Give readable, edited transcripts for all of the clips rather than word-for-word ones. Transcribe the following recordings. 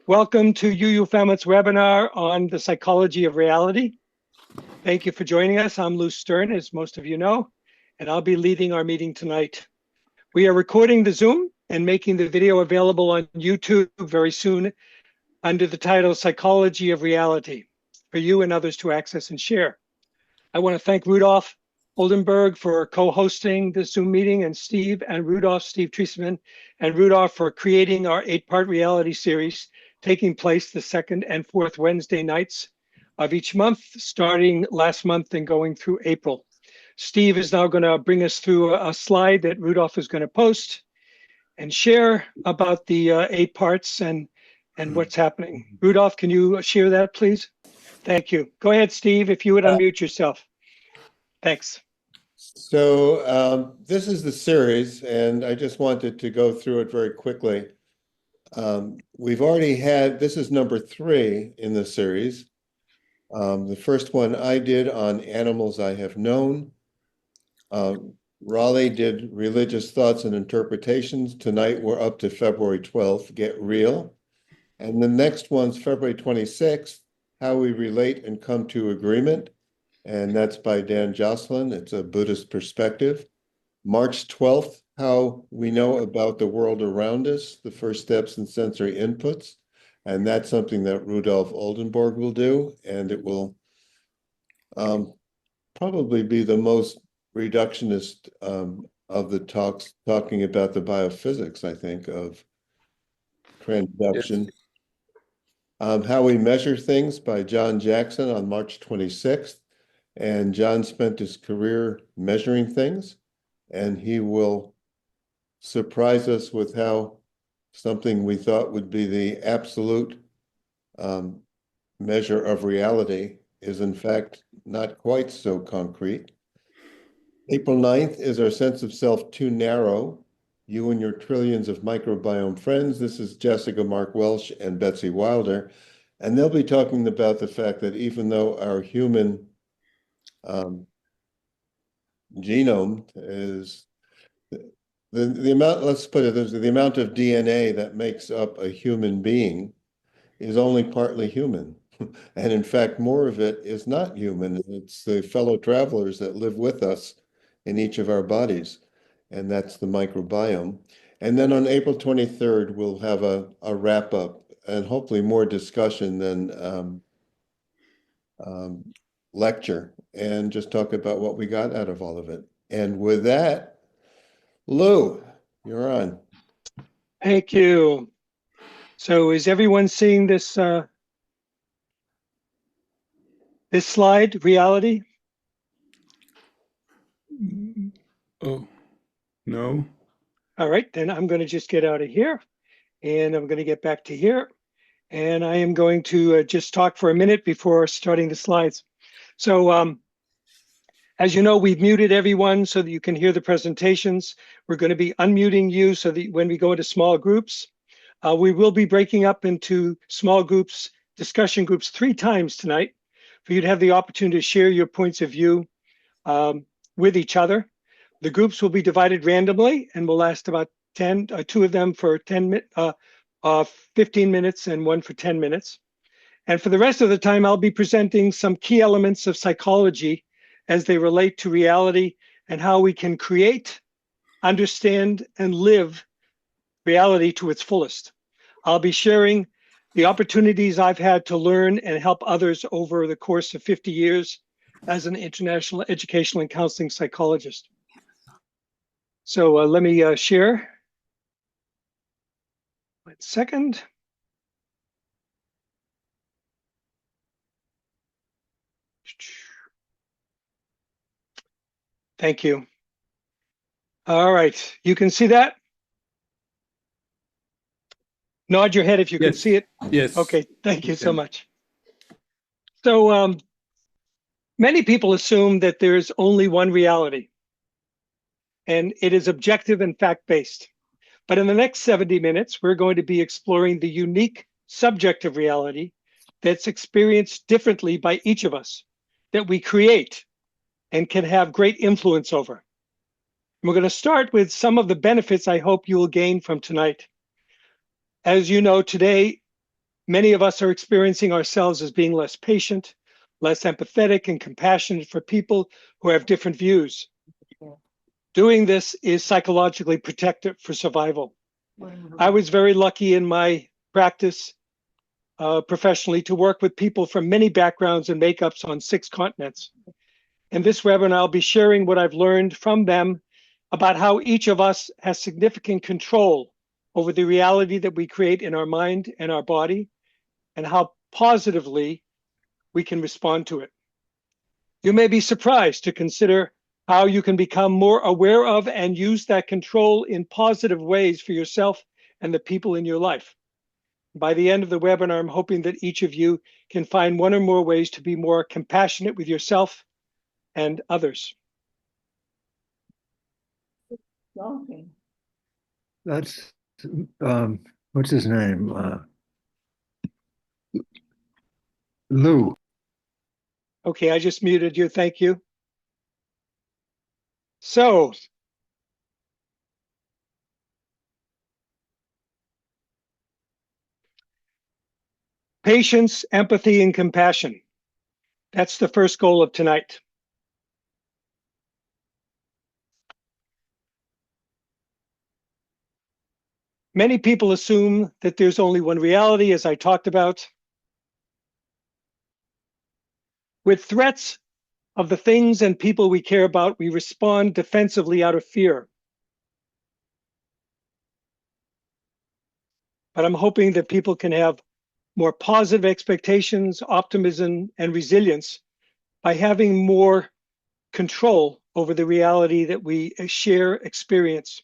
Welcome to UU Falmouth's webinar on the psychology of reality. Thank you for joining us. I'm Lou Stern, as most of you know, and I'll be leading our meeting tonight. We are recording the Zoom and making the video available on YouTube very soon under the title Psychology of Reality for you and others to access and share. I want to thank Rudolph Oldenburg for co-hosting the Zoom meeting, and Steve Treisman, and Rudolph for creating our 8-part reality series taking place the second and fourth Wednesday nights of each month, starting last month and going through April. Steve is now going to bring us through a slide that Rudolph is going to post and share about the 8 parts and what's happening. Rudolph, can you share that, please? Thank you. Go ahead, Steve, if you would unmute yourself. Thanks. So this is the series, and I just wanted to go through it very quickly. We've already had, this is number 3 in the series. The first one I did on animals I have known. Raleigh did religious thoughts and interpretations. Tonight we're up to February 12th, Get Real. And the next one's February 26th, How We Relate and Come to Agreement. And that's by Dan Jocelyn. It's a Buddhist perspective. March 12th, How We Know About the World Around Us, the First Steps in Sensory Inputs. And that's something that Rudolph Oldenburg will do. And it will probably be the most reductionist of the talks, talking about the biophysics, I think, of transduction. Yes. How We Measure Things by John Jackson on March 26th. And John spent his career measuring things, and he will surprise us with how something we thought would be the absolute measure of reality is in fact not quite so concrete. April 9th is Our Sense of Self Too Narrow? You and Your Trillions of Microbiome Friends. This is Jessica Mark Welsh and Betsy Wilder, and they'll be talking about the fact that even though our human genome is the amount, let's put it this way, the amount of DNA that makes up a human being is only partly human. And in fact, more of it is not human. It's the fellow travelers that live with us in each of our bodies. And that's the microbiome. And then on April 23rd, we'll have a wrap up and hopefully more discussion than lecture, and just talk about what we got out of all of it. And with that, Lou, you're on. Thank you. So is everyone seeing this this slide, reality? Oh, no. All right, then I'm going to just get out of here, and I'm going to get back to here. And I am going to just talk for a minute before starting the slides. So as you know, we've muted everyone so that you can hear the presentations. We're going to be unmuting you so that when we go into small groups, we will be breaking up into small groups, discussion groups 3 times tonight for you to have the opportunity to share your points of view with each other. The groups will be divided randomly and will last about 2 of them for 15 minutes and 1 for 10 minutes. And for the rest of the time, I'll be presenting some key elements of psychology as they relate to reality and how we can create, understand, and live reality to its fullest. I'll be sharing the opportunities I've had to learn and help others over the course of 50 years as an international educational and counseling psychologist. So let me share. 1 second. Thank you. All right, you can see that? Nod your head if you can see it. Yes. Okay, thank you so much. So many people assume that there's only one reality, and it is objective and fact-based. But in the next 70 minutes, we're going to be exploring the unique subjective reality that's experienced differently by each of us, that we create and can have great influence over. And we're going to start with some of the benefits I hope you will gain from tonight. As you know, today, Many of us are experiencing ourselves as being less patient, less empathetic and compassionate for people who have different views. Doing this is psychologically protective for survival. I was very lucky in my practice professionally to work with people from many backgrounds and makeups on 6 continents. In this webinar, I'll be sharing what I've learned from them about how each of us has significant control over the reality that we create in our mind and our body, and how positively we can respond to it. You may be surprised to consider how you can become more aware of and use that control in positive ways for yourself and the people in your life. By the end of the webinar, I'm hoping that each of you can find one or more ways to be more compassionate with yourself and others. That's what's his name? Lou. Okay, I just muted you. Thank you. So, patience, empathy, and compassion. That's the first goal of tonight. Many people assume that there's only one reality, as I talked about. With threats of the things and people we care about, we respond defensively out of fear. But I'm hoping that people can have more positive expectations, optimism, and resilience by having more control over the reality that we share and experience.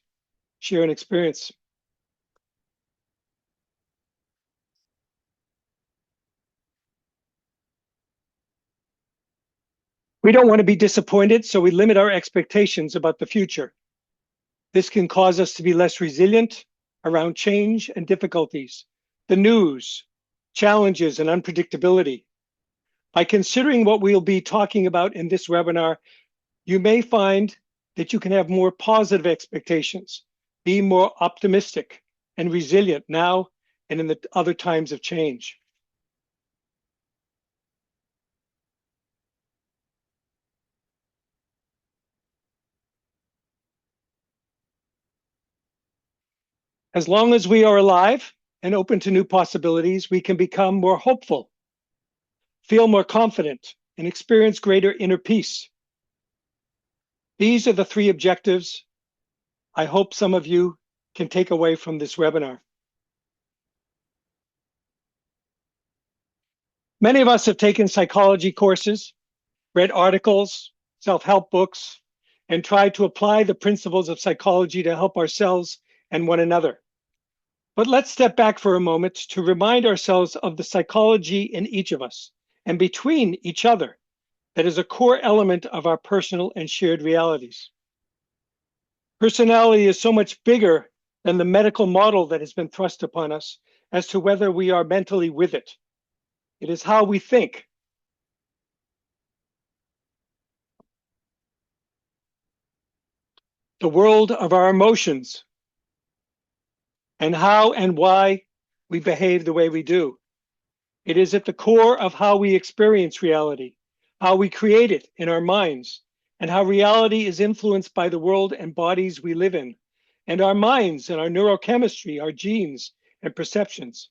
We don't want to be disappointed, so we limit our expectations about the future. This can cause us to be less resilient around change and difficulties, the news, challenges, and unpredictability. By considering what we'll be talking about in this webinar, you may find that you can have more positive expectations, be more optimistic and resilient now and in the other times of change. As long as we are alive and open to new possibilities, we can become more hopeful, feel more confident, and experience greater inner peace. These are the 3 objectives I hope some of you can take away from this webinar. Many of us have taken psychology courses, read articles, self-help books, and tried to apply the principles of psychology to help ourselves and one another. But let's step back for a moment to remind ourselves of the psychology in each of us and between each other that is a core element of our personal and shared realities. Personality is so much bigger than the medical model that has been thrust upon us as to whether we are mentally with it. It is how we think. The world of our emotions, and how and why we behave the way we do. It is at the core of how we experience reality, how we create it in our minds, and how reality is influenced by the world and bodies we live in, and our minds and our neurochemistry, our genes and perceptions.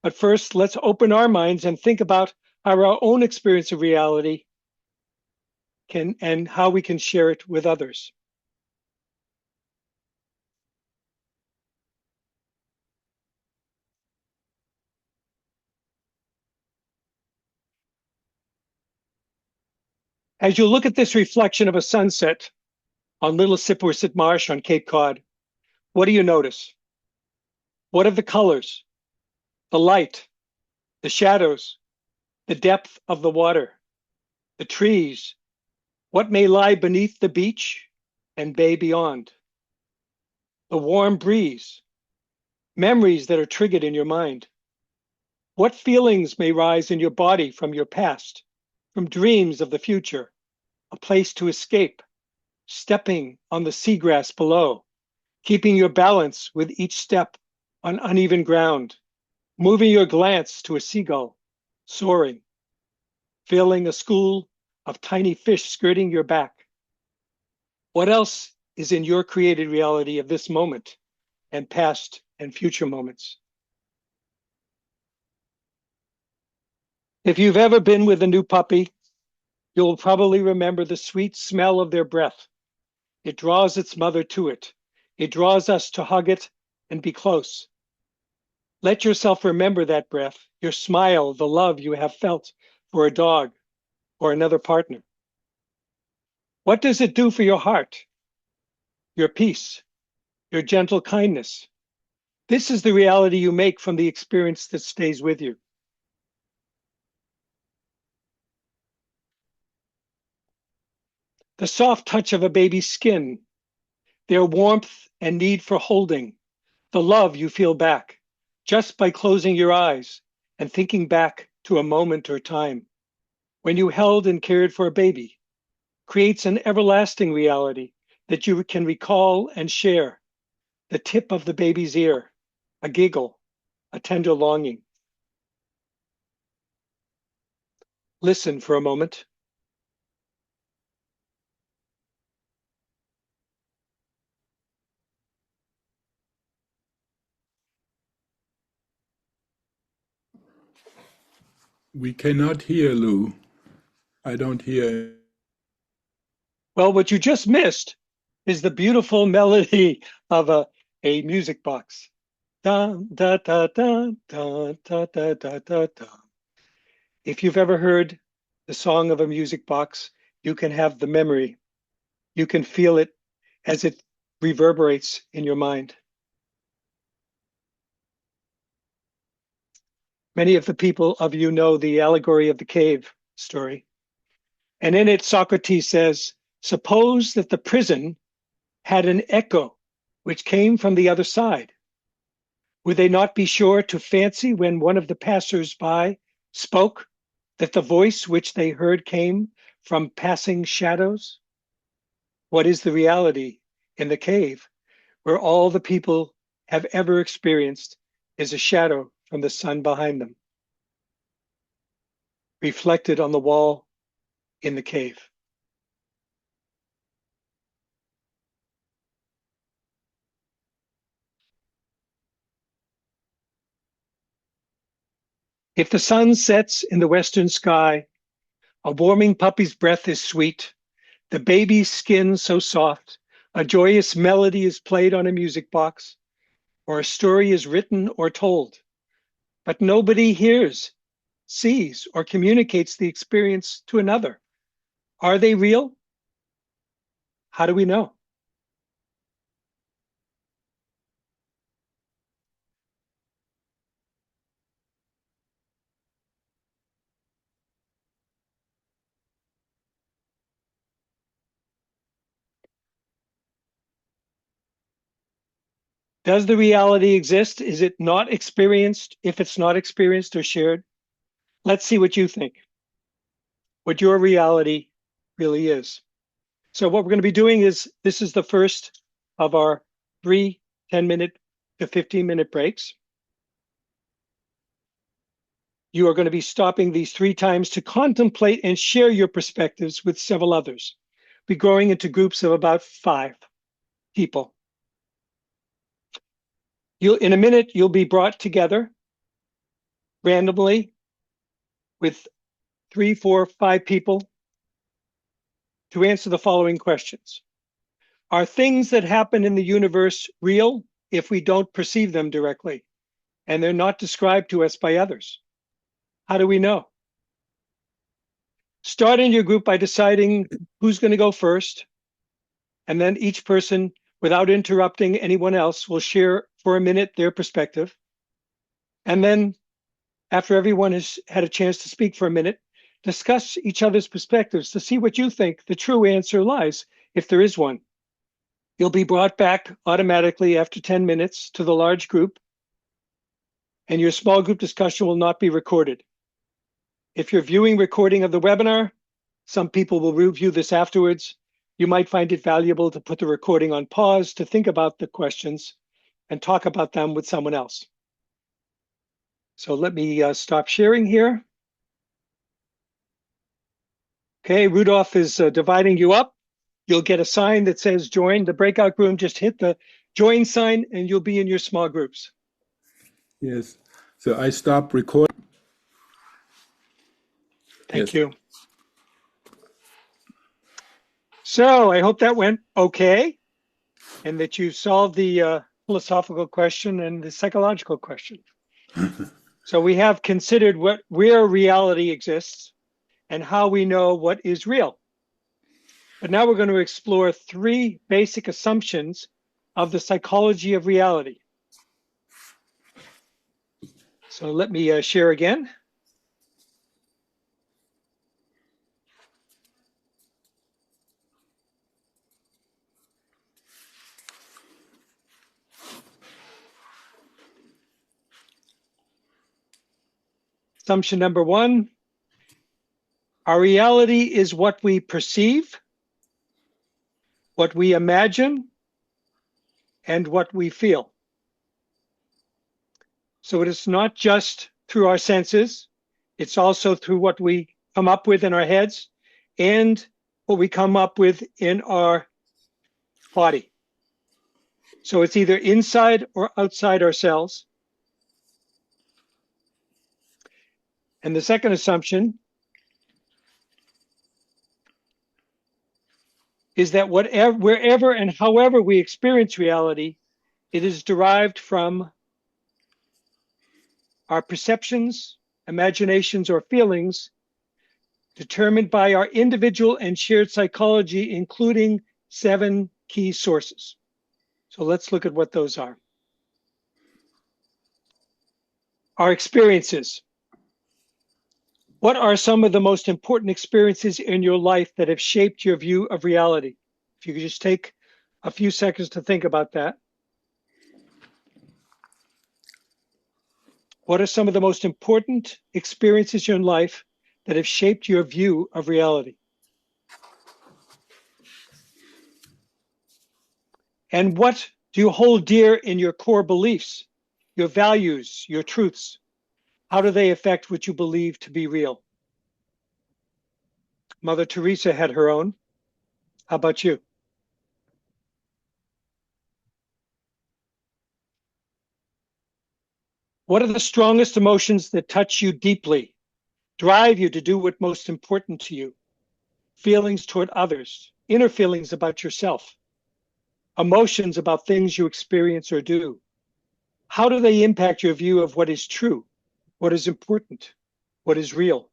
But first, let's open our minds and think about how our own experience of reality can and how we can share it with others. As you look at this reflection of a sunset on Little Sipworset Marsh on Cape Cod, what do you notice? What are the colors, the light, the shadows, the depth of the water, the trees, what may lie beneath the beach and bay beyond? The warm breeze, memories that are triggered in your mind. What feelings may rise in your body from your past, from dreams of the future, a place to escape, stepping on the seagrass below, keeping your balance with each step on uneven ground, moving your glance to a seagull soaring, feeling a school of tiny fish skirting your back. What else is in your created reality of this moment and past and future moments? If you've ever been with a new puppy, you'll probably remember the sweet smell of their breath. It draws its mother to it. It draws us to hug it and be close. Let yourself remember that breath, your smile, the love you have felt for a dog or another partner. What does it do for your heart, your peace, your gentle kindness? This is the reality you make from the experience that stays with you. The soft touch of a baby's skin, their warmth and need for holding, the love you feel back just by closing your eyes and thinking back to a moment or time when you held and cared for a baby, creates an everlasting reality that you can recall and share. The tip of the baby's ear, a giggle, a tender longing. Listen for a moment. We cannot hear, Lou. I don't hear. Well, what you just missed is the beautiful melody of a music box. Dun, da, da, da, da, da, da, da, da, da. If you've ever heard the song of a music box, you can have the memory. You can feel it as it reverberates in your mind. Many of the people of you know the allegory of the cave story. And in it, Socrates says, suppose that the prison had an echo which came from the other side. Would they not be sure to fancy when one of the passers-by spoke that the voice which they heard came from passing shadows? What is the reality in the cave where all the people have ever experienced is a shadow from the sun behind them, reflected on the wall in the cave? If the sun sets in the western sky, a warming puppy's breath is sweet, the baby's skin so soft, a joyous melody is played on a music box, or a story is written or told, but nobody hears, sees, or communicates the experience to another. Are they real? How do we know? Does the reality exist? Is it not experienced if it's not experienced or shared? Let's see what you think, what your reality really is. So what we're going to be doing is, this is the first of our 3 10-minute to 15-minute breaks. You are going to be stopping these 3 times to contemplate and share your perspectives with several others. Be growing into groups of about 5 people. In a minute, you'll be brought together randomly with 3, 4, 5 people to answer the following questions. Are things that happen in the universe real if we don't perceive them directly and they're not described to us by others? How do we know? Start in your group by deciding who's going to go first, and then each person, without interrupting anyone else, will share for a minute their perspective. And then, after everyone has had a chance to speak for a minute, discuss each other's perspectives to see what you think the true answer lies, if there is one. You'll be brought back automatically after 10 minutes to the large group, and your small group discussion will not be recorded. If you're viewing recording of the webinar, some people will review this afterwards. You might find it valuable to put the recording on pause to think about the questions and talk about them with someone else. So let me stop sharing here. Okay, Rudolph is dividing you up. You'll get a sign that says join the breakout room. Just hit the join sign and you'll be in your small groups. Yes. So I stop recording. Thank Yes. you. So I hope that went okay and that you solved the philosophical question and the psychological question. So we have considered where reality exists and how we know what is real. But now we're going to explore three basic assumptions of the psychology of reality. So let me share again. Assumption number one, our reality is what we perceive, what we imagine, and what we feel. So it is not just through our senses, it's also through what we come up with in our heads and what we come up with in our body. So it's either inside or outside ourselves. And the second assumption is that wherever and however we experience reality, it is derived from our perceptions, imaginations, or feelings determined by our individual and shared psychology, including 7 key sources. So let's look at what those are. Our experiences. What are some of the most important experiences in your life that have shaped your view of reality? If you could just take a few seconds to think about that. What are some of the most important experiences in your life that have shaped your view of reality? And what do you hold dear in your core beliefs, your values, your truths? How do they affect what you believe to be real? Mother Teresa had her own. How about you? What are the strongest emotions that touch you deeply, drive you to do what's most important to you? Feelings toward others, inner feelings about yourself, emotions about things you experience or do. How do they impact your view of what is true, what is important, what is real?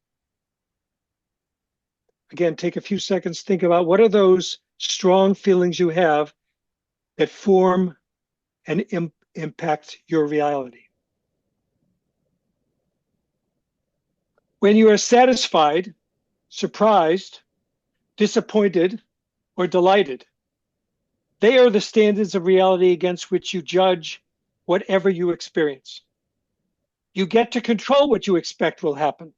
Again, take a few seconds, think about what are those strong feelings you have that form and impact your reality. When you are satisfied, surprised, disappointed, or delighted, they are the standards of reality against which you judge whatever you experience. You get to control what you expect will happen,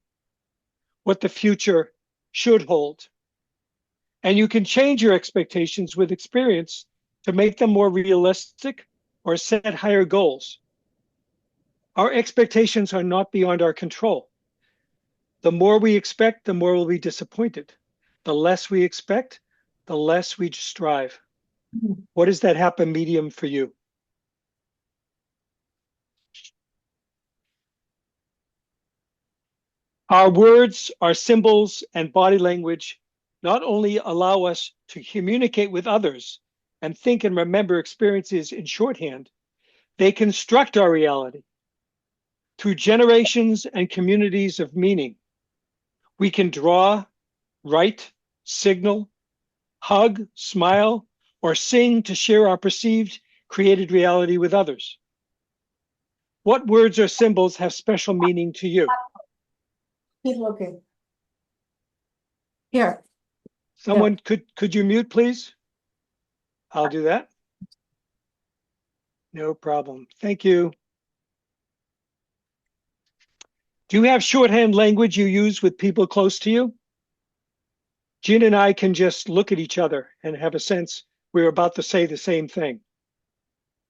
what the future should hold. And you can change your expectations with experience to make them more realistic or set higher goals. Our expectations are not beyond our control. The more we expect, the more we'll be disappointed. The less we expect, the less we strive. What is that happy medium for you? Our words, our symbols, and body language not only allow us to communicate with others and think and remember experiences in shorthand, they construct our reality. Through generations and communities of meaning, we can draw, write, signal, hug, smile, or sing to share our perceived created reality with others. What words or symbols have special meaning to you? Okay. Here. Someone, could you mute, please? I'll do that. No problem. Thank you. Do you have shorthand language you use with people close to you? Jean and I can just look at each other and have a sense we're about to say the same thing.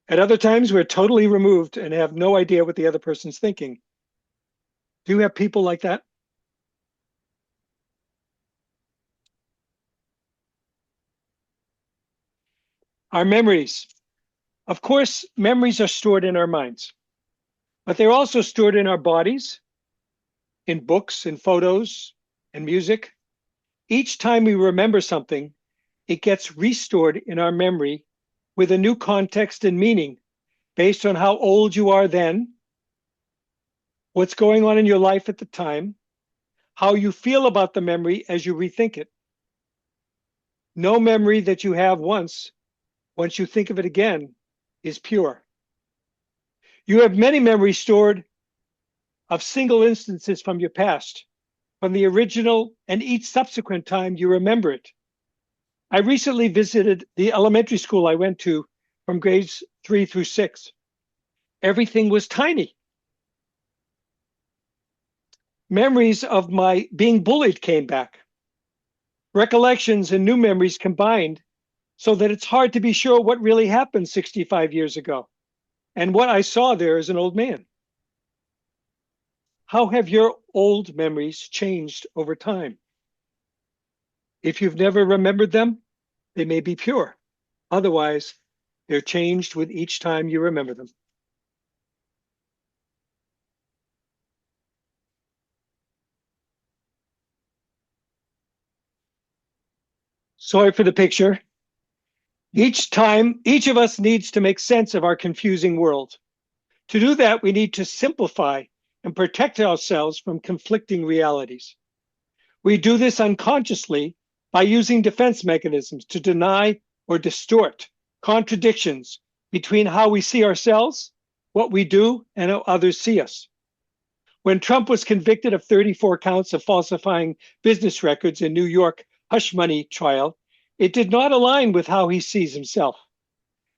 At other times, we're totally removed and have no idea what the other person's thinking. Do you have people like that? Our memories. Of course, memories are stored in our minds, but they're also stored in our bodies, in books, in photos, and music. Each time we remember something, it gets restored in our memory with a new context and meaning based on how old you are then, what's going on in your life at the time, how you feel about the memory as you rethink it. No memory that you have once you think of it again, is pure. You have many memories stored of single instances from your past, from the original and each subsequent time you remember it. I recently visited the elementary school I went to from grades 3 through 6. Everything was tiny. Memories of my being bullied came back. Recollections and new memories combined so that it's hard to be sure what really happened 65 years ago and what I saw there as an old man. How have your old memories changed over time? If you've never remembered them, they may be pure. Otherwise, they're changed with each time you remember them. Sorry for the picture. Each of us needs to make sense of our confusing world. To do that, we need to simplify and protect ourselves from conflicting realities. We do this unconsciously by using defense mechanisms to deny or distort contradictions between how we see ourselves, what we do, and how others see us. When Trump was convicted of 34 counts of falsifying business records in New York hush money trial, it did not align with how he sees himself.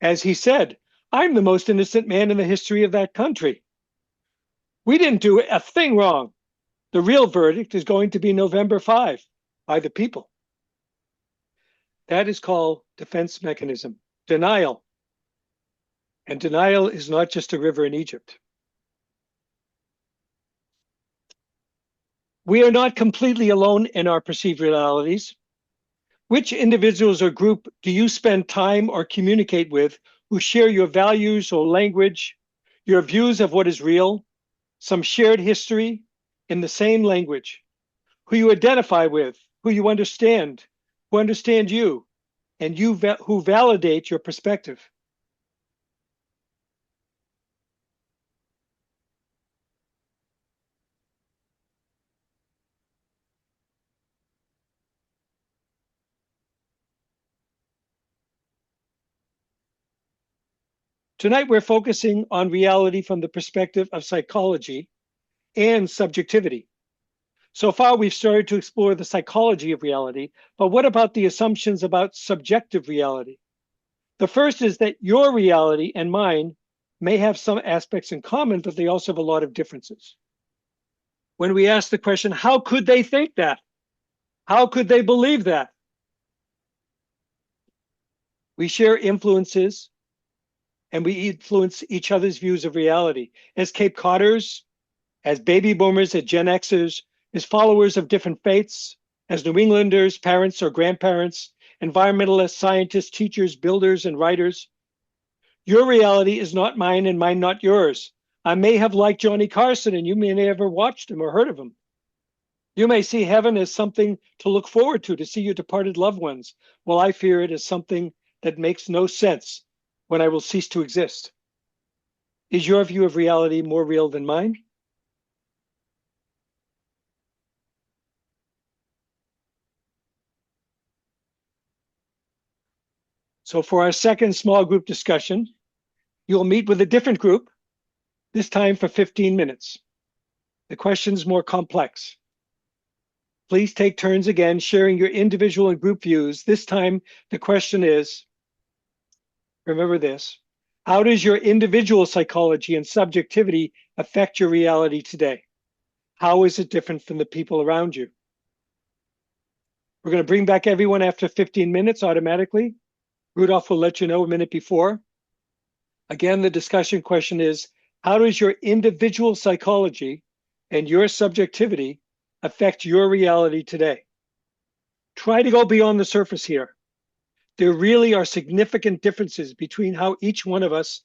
As he said, "I'm the most innocent man in the history of that country. We didn't do a thing wrong. The real verdict is going to be November 5 by the people." That is called defense mechanism, denial. And denial is not just a river in Egypt. We are not completely alone in our perceived realities. Which individuals or group do you spend time or communicate with who share your values or language, your views of what is real, some shared history in the same language, who you identify with, who you understand, who understand you, and who validate your perspective? Tonight, we're focusing on reality from the perspective of psychology and subjectivity. So far, we've started to explore the psychology of reality, but what about the assumptions about subjective reality? The first is that your reality and mine may have some aspects in common, but they also have a lot of differences. When we ask the question, how could they think that? How could they believe that? We share influences and we influence each other's views of reality. As Cape Codders, as baby boomers, as Gen Xers, as followers of different faiths, as New Englanders, parents or grandparents, environmentalists, scientists, teachers, builders, and writers. Your reality is not mine and mine not yours. I may have liked Johnny Carson and you may never watched him or heard of him. You may see heaven as something to look forward to see your departed loved ones, while I fear it as something that makes no sense when I will cease to exist. Is your view of reality more real than mine? So for our second small group discussion, you'll meet with a different group, this time for 15 minutes. The question's more complex. Please take turns again sharing your individual and group views. This time, the question is, remember this, how does your individual psychology and subjectivity affect your reality today? How is it different from the people around you? We're going to bring back everyone after 15 minutes automatically. Rudolph will let you know a minute before. Again, the discussion question is, how does your individual psychology and your subjectivity affect your reality today? Try to go beyond the surface here. There really are significant differences between how each one of us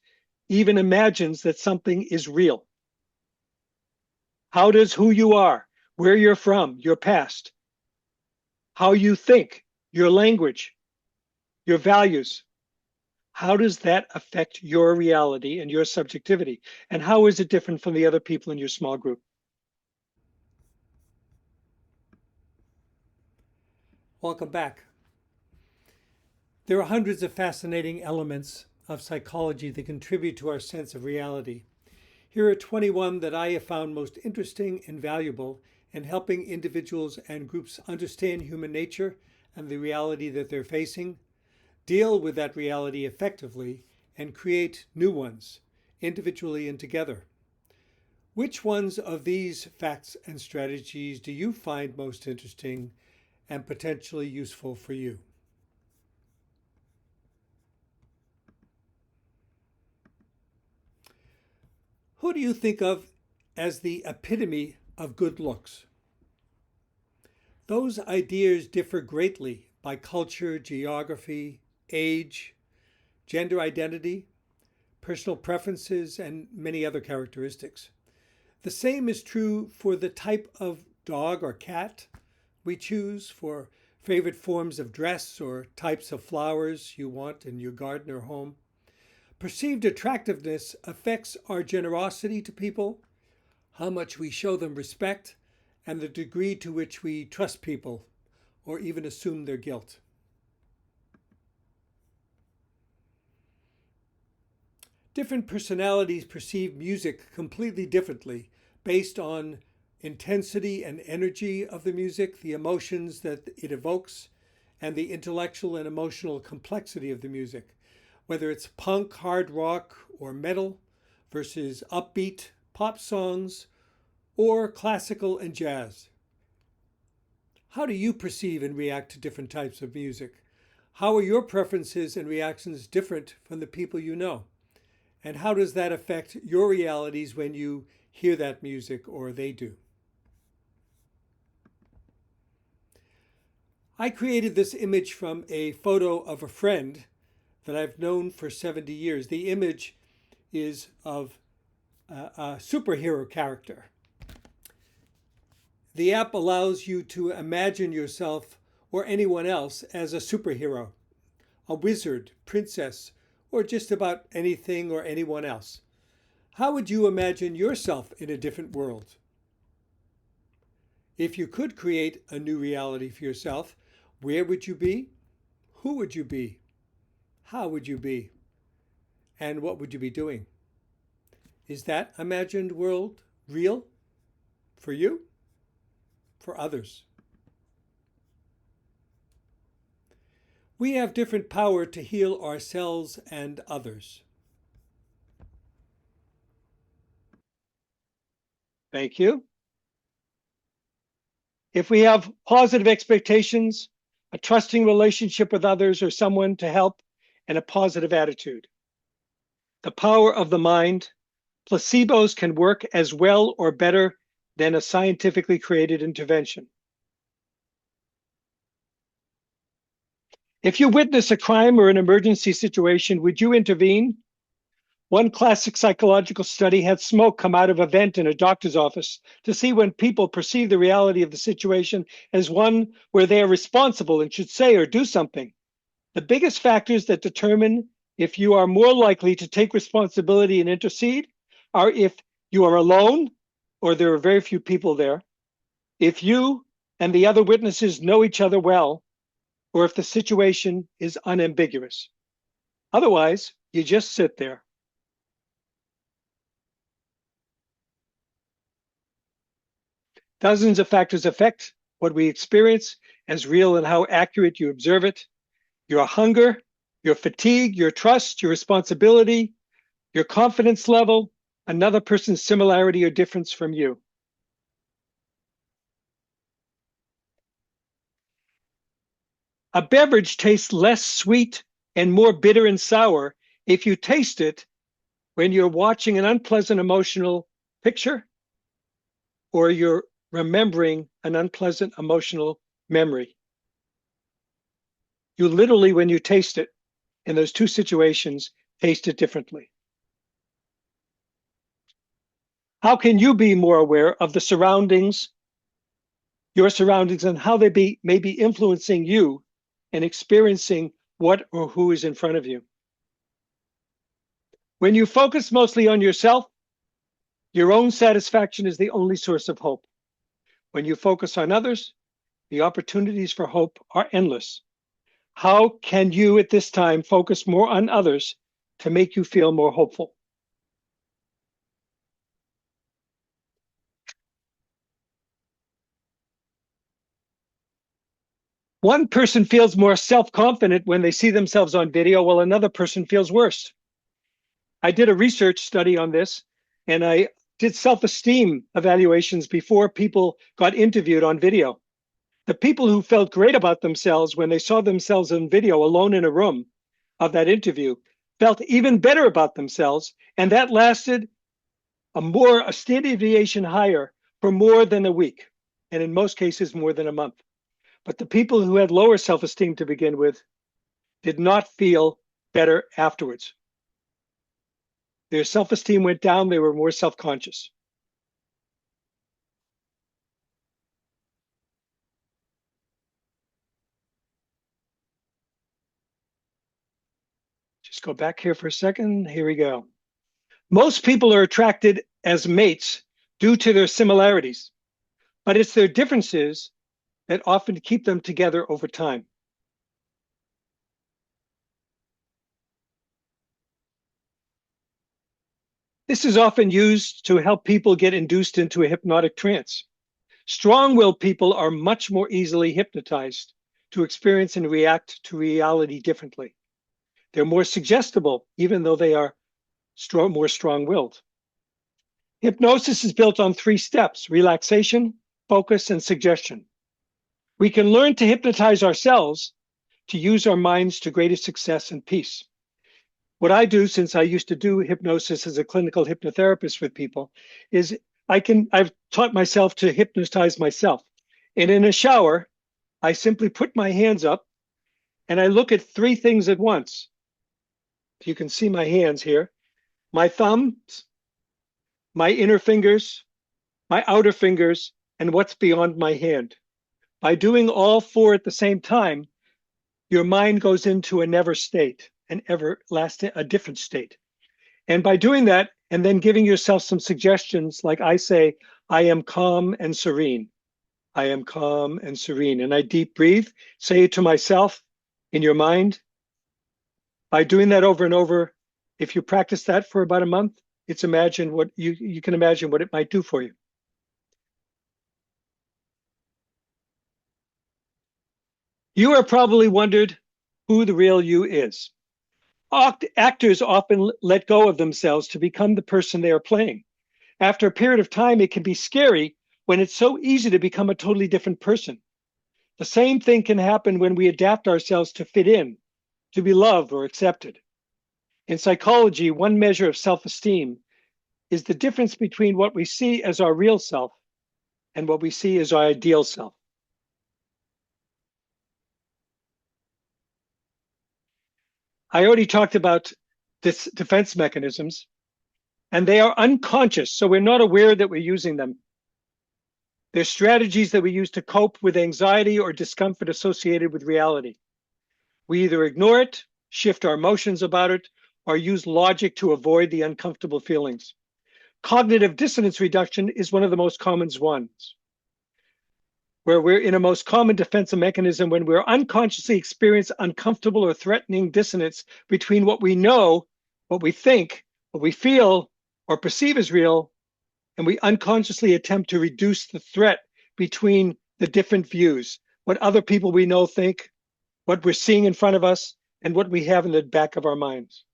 even imagines that something is real. How does who you are, where you're from, your past, how you think, your language, your values, how does that affect your reality and your subjectivity? And how is it different from the other people in your small group? Welcome back. There are hundreds of fascinating elements of psychology that contribute to our sense of reality. Here are 21 that I have found most interesting and valuable in helping individuals and groups understand human nature and the reality that they're facing, deal with that reality effectively, and create new ones, individually and together. Which ones of these facts and strategies do you find most interesting and potentially useful for you? Who do you think of as the epitome of good looks? Those ideas differ greatly by culture, geography, age, gender identity, personal preferences, and many other characteristics. The same is true for the type of dog or cat we choose, for favorite forms of dress or types of flowers you want in your garden or home. Perceived attractiveness affects our generosity to people, how much we show them respect, and the degree to which we trust people or even assume their guilt. Different personalities perceive music completely differently based on intensity and energy of the music, the emotions that it evokes, and the intellectual and emotional complexity of the music, whether it's punk, hard rock, or metal versus upbeat pop songs or classical and jazz. How do you perceive and react to different types of music? How are your preferences and reactions different from the people you know? And how does that affect your realities when you hear that music or they do? I created this image from a photo of a friend that I've known for 70 years. The image is of a superhero character. The app allows you to imagine yourself or anyone else as a superhero, a wizard, princess, or just about anything or anyone else. How would you imagine yourself in a different world? If you could create a new reality for yourself, where would you be? Who would you be? How would you be? And what would you be doing? Is that imagined world real for you? For others? We have different power to heal ourselves and others. Thank you. If we have positive expectations, a trusting relationship with others or someone to help, and a positive attitude. The power of the mind, placebos can work as well or better than a scientifically created intervention. If you witness a crime or an emergency situation, would you intervene? One classic psychological study had smoke come out of a vent in a doctor's office to see when people perceive the reality of the situation as one where they are responsible and should say or do something. The biggest factors that determine if you are more likely to take responsibility and intercede are if you are alone or there are very few people there, if you and the other witnesses know each other well, or if the situation is unambiguous. Otherwise, you just sit there. Dozens of factors affect what we experience as real and how accurate you observe it. Your hunger, your fatigue, your trust, your responsibility, your confidence level, another person's similarity or difference from you. A beverage tastes less sweet and more bitter and sour if you taste it when you're watching an unpleasant emotional picture, or you're remembering an unpleasant emotional memory. You literally, when you taste it, in those two situations, taste it differently. How can you be more aware of the surroundings, your surroundings, and how they may be influencing you and experiencing what or who is in front of you? When you focus mostly on yourself, your own satisfaction is the only source of hope. When you focus on others, the opportunities for hope are endless. How can you at this time focus more on others to make you feel more hopeful? One person feels more self-confident when they see themselves on video, while another person feels worse. I did a research study on this, and I did self-esteem evaluations before people got interviewed on video. The people who felt great about themselves when they saw themselves on video alone in a room of that interview felt even better about themselves, and that lasted a standard deviation higher for more than a week, and in most cases more than a month. But the people who had lower self-esteem to begin with did not feel better afterwards. Their self-esteem went down, they were more self-conscious. Just go back here for a second. Here we go. Most people are attracted as mates due to their similarities, but it's their differences that often keep them together over time. This is often used to help people get induced into a hypnotic trance. Strong-willed people are much more easily hypnotized to experience and react to reality differently. They're more suggestible, even though they are more strong-willed. Hypnosis is built on 3 steps: relaxation, focus, and suggestion. We can learn to hypnotize ourselves to use our minds to greater success and peace. What I do, since I used to do hypnosis as a clinical hypnotherapist with people, is I've taught myself to hypnotize myself. And in a shower, I simply put my hands up and I look at 3 things at once. You can see my hands here: my thumbs, my inner fingers, my outer fingers, and what's beyond my hand. By doing all 4 at the same time, your mind goes into a never state, a different state. And by doing that, and then giving yourself some suggestions, like I say, I am calm and serene. I am calm and serene. And I deep breathe, say it to myself in your mind. By doing that over and over, if you practice that for about a month, you can imagine what it might do for you. You have probably wondered who the real you is. Actors often let go of themselves to become the person they are playing. After a period of time, it can be scary when it's so easy to become a totally different person. The same thing can happen when we adapt ourselves to fit in, to be loved or accepted. In psychology, one measure of self-esteem is the difference between what we see as our real self and what we see as our ideal self. I already talked about this defense mechanisms, and they are unconscious, so we're not aware that we're using them. They're strategies that we use to cope with anxiety or discomfort associated with reality. We either ignore it, shift our emotions about it, or use logic to avoid the uncomfortable feelings. Cognitive dissonance reduction is one of the most common ones, where we're in a most common defensive mechanism when we're unconsciously experience uncomfortable or threatening dissonance between what we know, what we think, what we feel or perceive as real, and we unconsciously attempt to reduce the threat between the different views, what other people we know think, what we're seeing in front of us, and what we have in the back of our minds.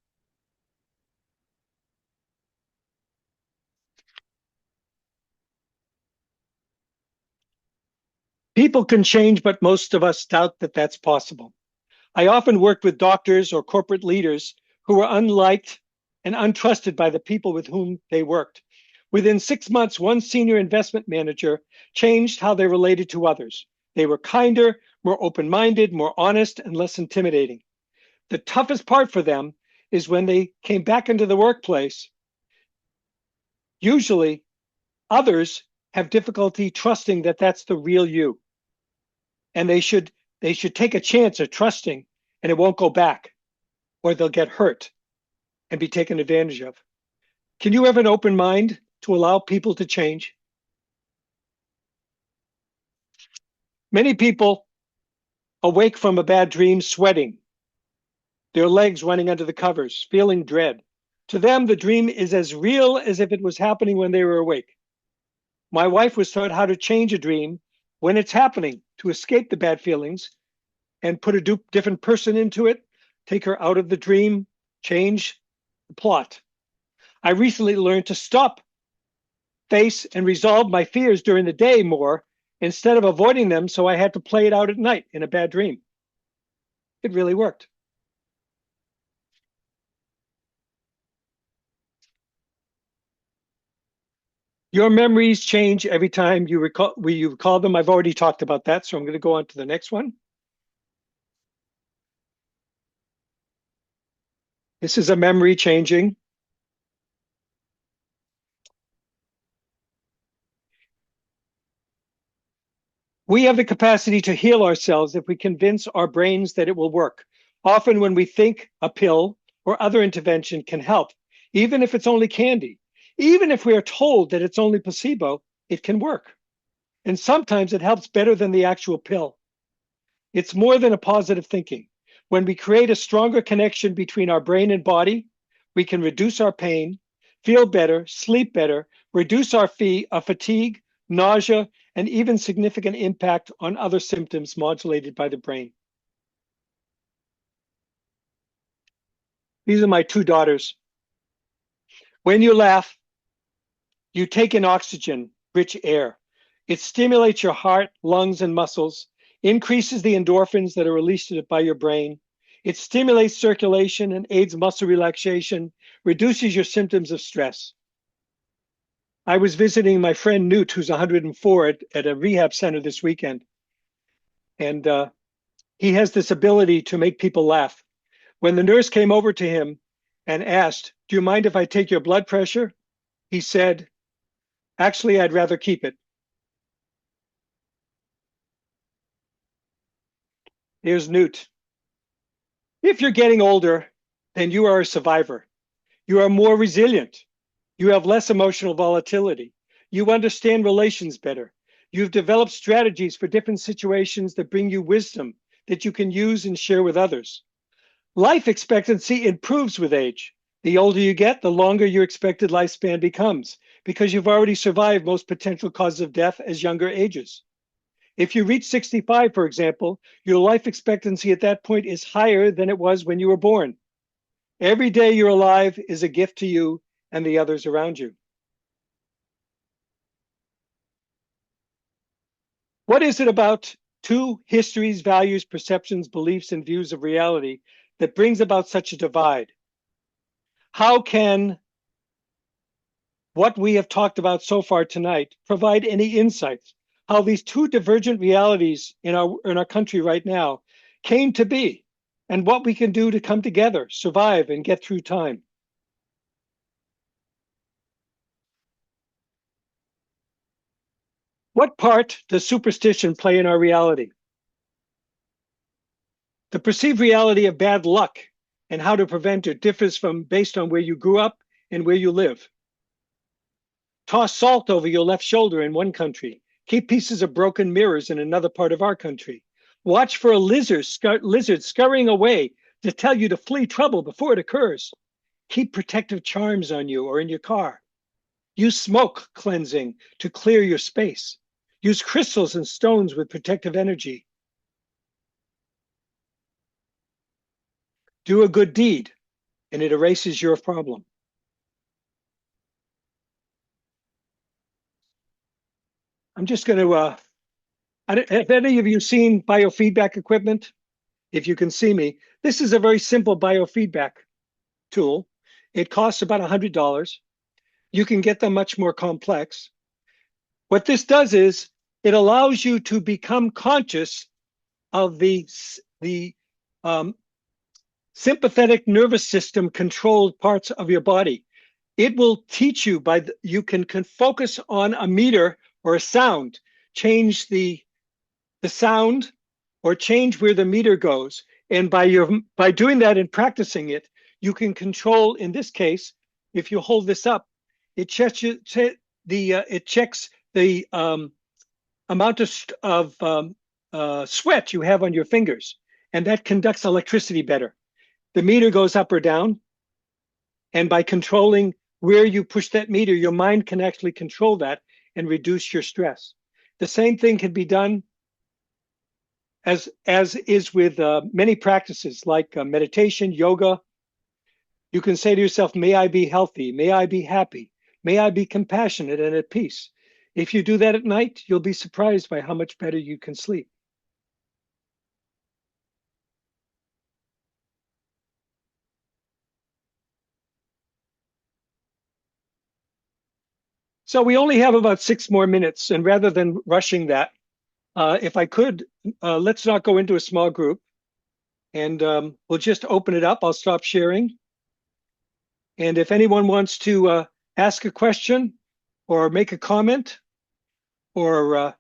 People can change, but most of us doubt that that's possible. I often worked with doctors or corporate leaders who were unliked and untrusted by the people with whom they worked. Within 6 months, one senior investment manager changed how they related to others. They were kinder, more open-minded, more honest, and less intimidating. The toughest part for them is when they came back into the workplace. Usually, others have difficulty trusting that that's the real you. And they should take a chance at trusting, and it won't go back, or they'll get hurt and be taken advantage of. Can you have an open mind to allow people to change? Many people awake from a bad dream sweating, their legs running under the covers, feeling dread. To them, the dream is as real as if it was happening when they were awake. My wife was taught how to change a dream when it's happening to escape the bad feelings and put a different person into it, take her out of the dream, change the plot. I recently learned to stop, face, and resolve my fears during the day more instead of avoiding them, so I had to play it out at night in a bad dream. It really worked. Your memories change every time you recall them. I've already talked about that, so I'm going to go on to the next one. This is a memory changing. We have the capacity to heal ourselves if we convince our brains that it will work. Often when we think a pill or other intervention can help, even if it's only candy, even if we are told that it's only placebo, it can work. And sometimes it helps better than the actual pill. It's more than a positive thinking. When we create a stronger connection between our brain and body, we can reduce our pain, feel better, sleep better, reduce our fatigue, nausea, and even significant impact on other symptoms modulated by the brain. These are my two daughters. When you laugh, you take in oxygen, rich air. It stimulates your heart, lungs, and muscles, increases the endorphins that are released by your brain. It stimulates circulation and aids muscle relaxation, reduces your symptoms of stress. I was visiting my friend Newt, who's 104, at a rehab center this weekend. And he has this ability to make people laugh. When the nurse came over to him and asked, "Do you mind if I take your blood pressure?" he said, "Actually, I'd rather keep it." Here's Newt. If you're getting older, then you are a survivor. You are more resilient. You have less emotional volatility. You understand relations better. You've developed strategies for different situations that bring you wisdom that you can use and share with others. Life expectancy improves with age. The older you get, the longer your expected lifespan becomes, because you've already survived most potential causes of death as younger ages. If you reach 65, for example, your life expectancy at that point is higher than it was when you were born. Every day you're alive is a gift to you and the others around you. What is it about histories, values, perceptions, beliefs, and views of reality that brings about such a divide? How can what we have talked about so far tonight provide any insights? How these two divergent realities in our country right now came to be, and what we can do to come together, survive, and get through time. What part does superstition play in our reality? The perceived reality of bad luck and how to prevent it differs from based on where you grew up and where you live. Toss salt over your left shoulder in one country. Keep pieces of broken mirrors in another part of our country. Watch for a lizard scurrying away to tell you to flee trouble before it occurs. Keep protective charms on you or in your car. Use smoke cleansing to clear your space. Use crystals and stones with protective energy. Do a good deed, and it erases your problem. I'm just going to, have any of you seen biofeedback equipment? If you can see me, this is a very simple biofeedback tool. It costs about $100. you can get them much more complex. What this does is it allows you to become conscious of the sympathetic nervous system controlled parts of your body. It will teach you you can focus on a meter or a sound, change the sound or change where the meter goes. And by doing that and practicing it, you can control, in this case, if you hold this up, it checks the amount of sweat you have on your fingers, and that conducts electricity better. The meter goes up or down, and by controlling where you push that meter, your mind can actually control that and reduce your stress. The same thing can be done as is with many practices like meditation, yoga. You can say to yourself, may I be healthy, may I be happy, may I be compassionate and at peace. If you do that at night, you'll be surprised by how much better you can sleep. So we only have about 6 more minutes, and rather than rushing that, if I could, let's not go into a small group, and we'll just open it up. I'll stop sharing. And if anyone wants to ask a question or make a comment or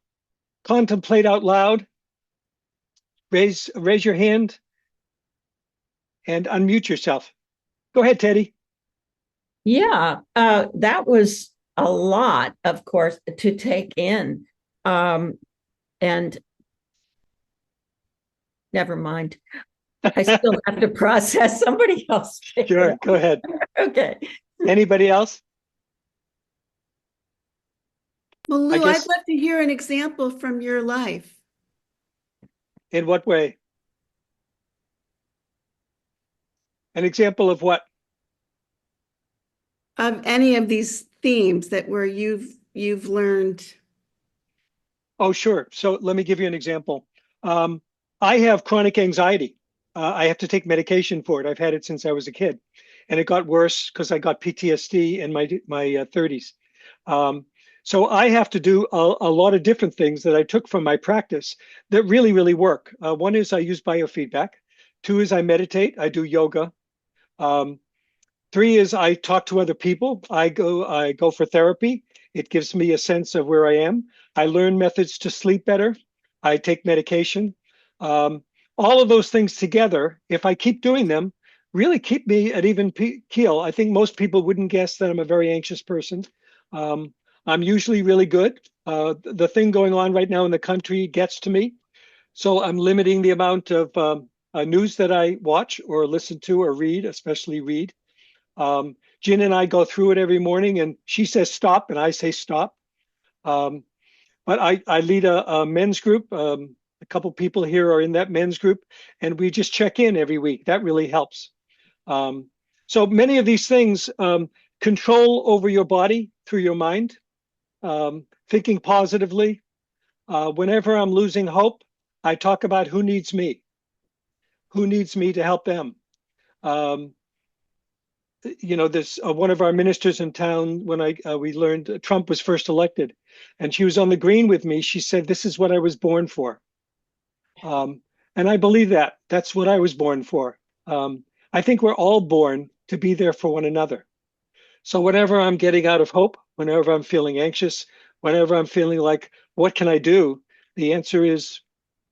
contemplate out loud, raise your hand and unmute yourself. Go ahead, Teddy. Yeah, that was a lot, of course, to take in. And never mind. I still have to process. Somebody else. Sure, go ahead. Okay. Anybody else? Well, I Lou, guess- I'd love to hear an example from your life. In what way? An example of what? Of any of these themes that where you've learned. Oh, sure. So let me give you an example. I have chronic anxiety. I have to take medication for it. I've had it since I was a kid, and it got worse because I got PTSD in my 30s. So I have to do a lot of different things that I took from my practice that really, really work. One is I use biofeedback. 2 is I meditate. I do yoga. 3 is I talk to other people. I go for therapy. It gives me a sense of where I am. I learn methods to sleep better. I take medication. All of those things together, if I keep doing them, really keep me at even keel. I think most people wouldn't guess that I'm a very anxious person. I'm usually really good. The thing going on right now in the country gets to me. So I'm limiting the amount of news that I watch or listen to or read, especially read. Jen and I go through it every morning, and she says stop, and I say stop. But I lead a men's group. A couple people here are in that men's group, and we just check in every week. That really helps. So many of these things, control over your body through your mind, thinking positively. Whenever I'm losing hope, I talk about who needs me to help them. There's one of our ministers in town when we learned Trump was first elected, and she was on the green with me. She said, "This is what I was born for," and I believe that. That's what I was born for. I think we're all born to be there for one another. So whenever I'm getting out of hope, whenever I'm feeling anxious, whenever I'm feeling like, what can I do? The answer is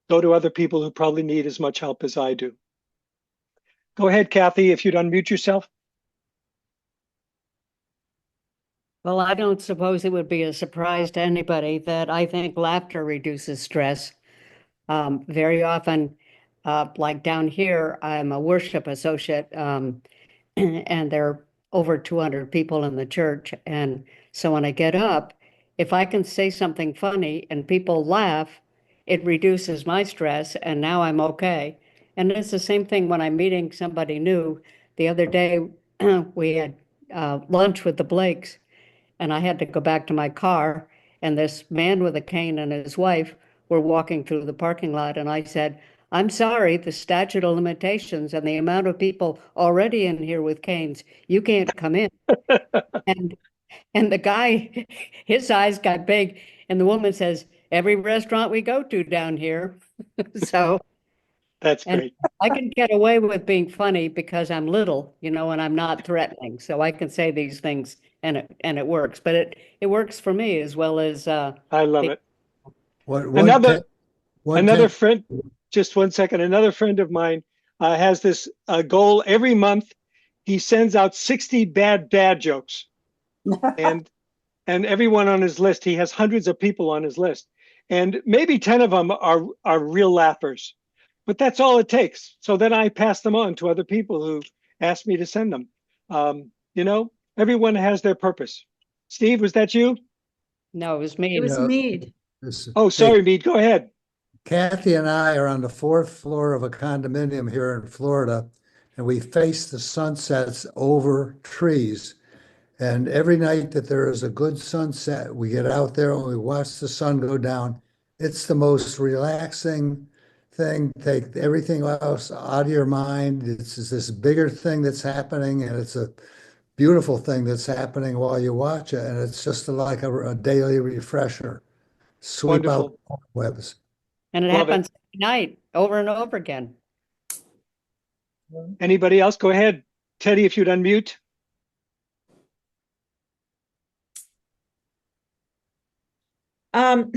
go to other people who probably need as much help as I do. Go ahead, Kathy, if you'd unmute yourself. Well, I don't suppose it would be a surprise to anybody that I think laughter reduces stress. Very often, like down here, I'm a worship associate, and there are over 200 people in the church. And so when I get up, if I can say something funny and people laugh, it reduces my stress, and now I'm okay. And it's the same thing when I'm meeting somebody new. The other day, we had lunch with the Blakes, and I had to go back to my car, and this man with a cane and his wife were walking through the parking lot, and I said, "I'm sorry, the statute of limitations and the amount of people already in here with canes, you can't come in." And And the guy, his eyes got big, and the woman says, "Every restaurant we go to down here." So, That's and great. I can get away with being funny because I'm little, and I'm not threatening. So I can say these things and it works. But it works for me as well as I love the it. What Another one another ten friend, just one second. Another friend of mine has this goal every month. He sends out 60 bad dad jokes, and everyone on his list, he has hundreds of people on his list, and maybe 10 of them are real laughers, but that's all it takes. So then I pass them on to other people who ask me to send them. Everyone has their purpose. Steve, was that you? no, it was It me. was No. Mead. Oh, Hey, sorry, Mead. Go ahead. Kathy and I are on the fourth floor of a condominium here in Florida, and we face the sunsets over trees. And every night that there is a good sunset, we get out there and we watch the sun go down. It's the most relaxing thing. Take everything else out of your mind. It's just this bigger thing that's happening, and it's a beautiful thing that's happening while you watch it. And it's just like a daily refresher. Sweep out Wonderful. webs. And it Love it. happens every night over and over again. Anybody else? Go ahead. Teddy, if you'd unmute. Um,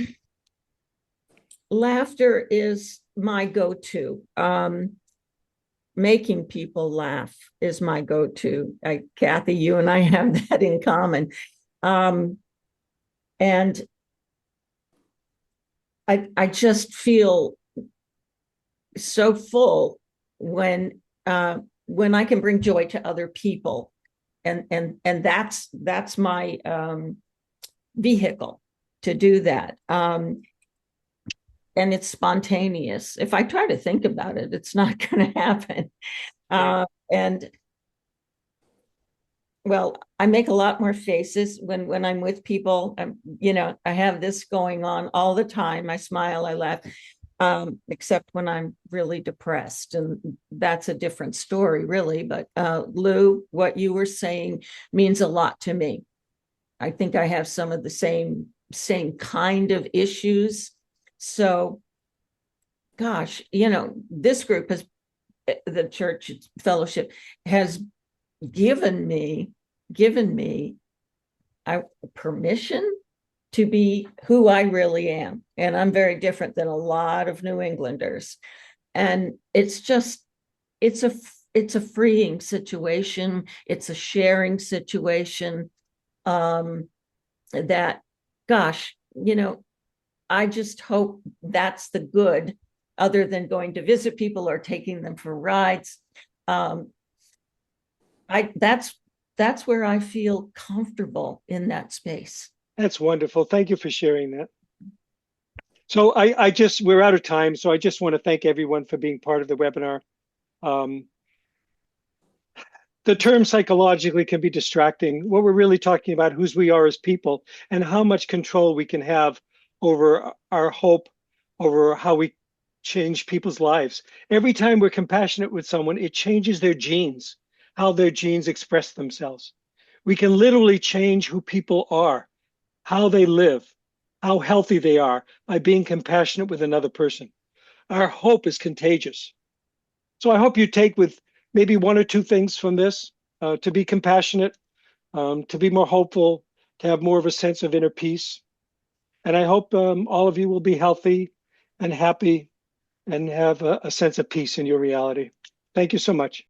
Laughter is my go-to. Making people laugh is my go-to. Kathy, you and I have that in common. And I just feel so full when I can bring joy to other people, and that's my vehicle to do that. And it's spontaneous. If I try to think about it, it's not going to happen. And well, I make a lot more faces when I'm with people. I have this going on all the time. I smile, I laugh, except when I'm really depressed, and that's a different story, really. But Lou, what you were saying means a lot to me. I think I have some of the same kind of issues. So, gosh, this group the church fellowship has given me permission to be who I really am. And I'm very different than a lot of New Englanders. And it's a freeing situation. It's a sharing situation. That, gosh, I just hope that's the good, other than going to visit people or taking them for rides. That's where I feel comfortable in that space. That's wonderful. Thank you for sharing that. So we're out of time. So I just want to thank everyone for being part of the webinar. The term psychologically can be distracting. What we're really talking about whose we are as people and how much control we can have over our hope, over how we change people's lives. Every time we're compassionate with someone, it changes their genes, how their genes express themselves. We can literally change who people are, how they live, how healthy they are by being compassionate with another person. Our hope is contagious. So I hope you take with maybe one or two things from this, to be compassionate, to be more hopeful, to have more of a sense of inner peace. And I hope all of you will be healthy and happy and have a sense of peace in your reality. Thank you so much.